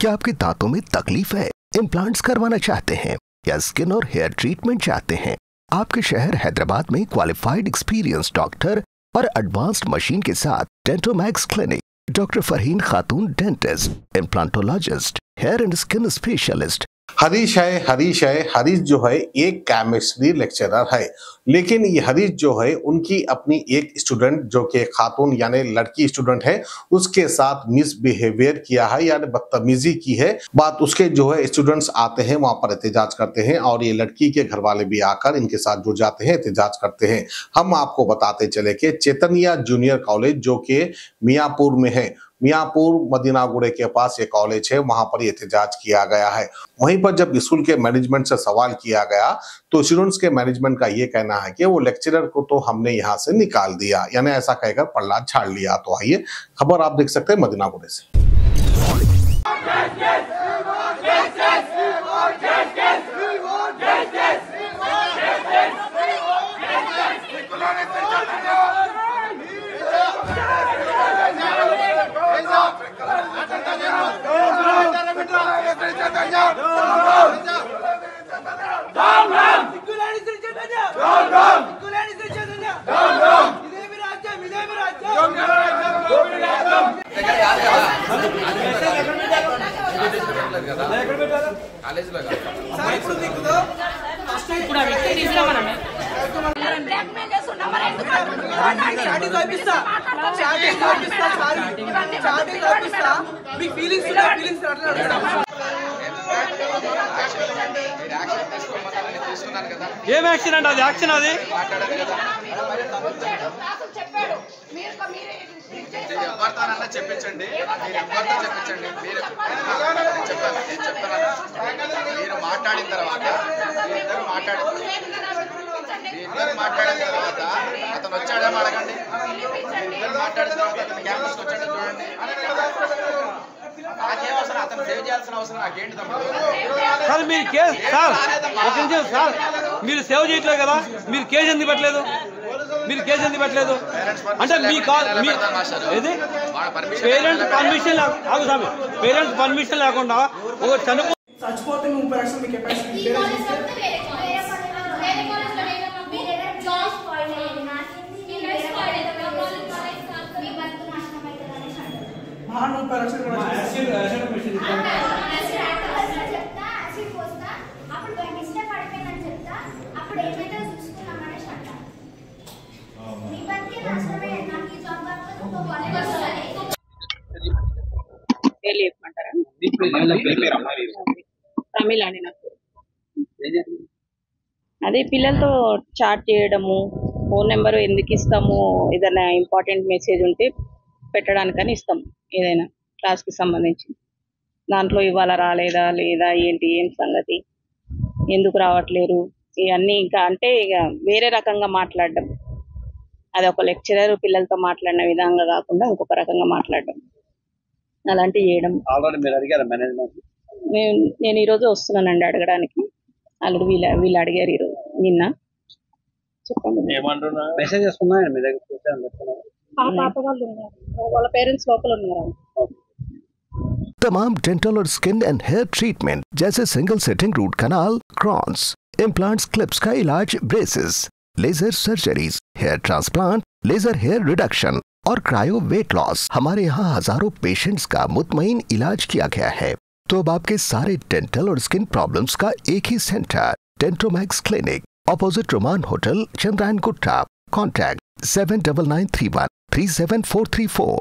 क्या आपके दांतों में तकलीफ है, इम्प्लांट्स करवाना चाहते हैं या स्किन और हेयर ट्रीटमेंट चाहते हैं? आपके शहर हैदराबाद में क्वालिफाइड एक्सपीरियंस डॉक्टर और एडवांस्ड मशीन के साथ Dentomax clinic, doctor Farheen Khatoon dentist, implantologist, hair and skin specialist. Harish Harish जो है एक केमिस्ट्री लेक्चरर है, लेकिन ये हरीश जो है उनकी अपनी एक स्टूडेंट जो कि खातून यानी लड़की स्टूडेंट है उसके साथ मिसबिहेवियर किया है यानी बदतमीजी की है। बात उसके जो है स्टूडेंट्स आते हैं वहां पर एहतजाज करते हैं और ये लड़की के घर वाले भी आकर इनके साथ जुड़ जाते हैं, एहतजाज करते हैं। हम आपको बताते चले कि चैतन्या जूनियर कॉलेज जो कि मियाँपुर में है, मियाँपुर मदीनागुड़े के पास ये कॉलेज है, वहां पर एहतजाज किया गया है। वहीं पर जब स्कूल के मैनेजमेंट से सवाल किया गया तो स्टूडेंट्स के मैनेजमेंट का ये कहना है कि वो लेक्चरर को तो हमने यहाँ से निकाल दिया, यानी ऐसा कहकर पल्ला झाड़ लिया। तो आइए खबर आप देख सकते हैं मदीनागुड़े से। ఏం యాక్షన్ అంటే అది యాక్షన్ అది ఎవరితోనన్నా చెప్పించండి, మీరు ఎవరితో చెప్పించండి, మీరు మీరు మాట్లాడిన తర్వాత ఇద్దరు మాట్లాడిన తర్వాత అతను వచ్చాడేమో అడగండి, ఇద్దరు మాట్లాడిన తర్వాత అతను క్యాంపస్కి వచ్చాడో చూడండి। నాకేం అవసరం, అతను సేవ్ చేయాల్సిన అవసరం నాకేంటి తమ్ముడు? సార్ మీరు కేసు సార్ ఒక నిమిషం సార్, మీరు సేవ్ చేయట్లేదు కదా, మీరు కేసు ఎందుకు పెట్టలేదు? మీరు కేసు ఎందుకు పెట్టలేదు అంటే మీ ఏది పేరెంట్స్ పర్మిషన్ ఆగు స్వామి, పేరెంట్స్ పర్మిషన్ లేకుండా ఒక చచ్చిపోతే 30 లక్షలు మీ కెపాసిటీ తమిళ అండి నాకు. అదే పిల్లలతో చాట్ చేయడము, ఫోన్ నెంబర్ ఎందుకు ఇస్తాము, ఏదైనా ఇంపార్టెంట్ మెసేజ్ ఉంటే పెట్టడానికని ఇస్తాం, ఏదైనా క్లాస్కి సంబంధించి. దాంట్లో ఇవాళ రాలేదా లేదా ఏంటి ఏం సంగతి, ఎందుకు రావట్లేరు, ఇవన్నీ ఇంకా అంటే ఇక వేరే రకంగా మాట్లాడడం. అది ఒక లెక్చరర్ పిల్లలతో మాట్లాడిన విధంగా కాకుండా ఇంకొక రకంగా మాట్లాడడం, అలాంటివి చేయడం. నేను ఈరోజు వస్తున్నానండి అడగడానికి. ఆల్రెడీ వీళ్ళు అడిగారు ఈరోజు, నిన్న. చెప్పండి. వాళ్ళ పేరెంట్స్ లోపల ఉన్నారు. तमाम डेंटल और स्किन एंड हेयर ट्रीटमेंट जैसे single setting root canal, crowns, implants, clips का इलाज, braces, laser surgeries, hair transplant, laser hair reduction और क्रायो वेट लॉस, हमारे यहाँ हजारों पेशेंट्स का मुतमईन इलाज किया गया है। तो अब आपके सारे डेंटल और स्किन प्रॉब्लम्स का एक ही centre, Dentomax clinic, opposite Roman hotel, Chandrayangutta. Contact 7993137434।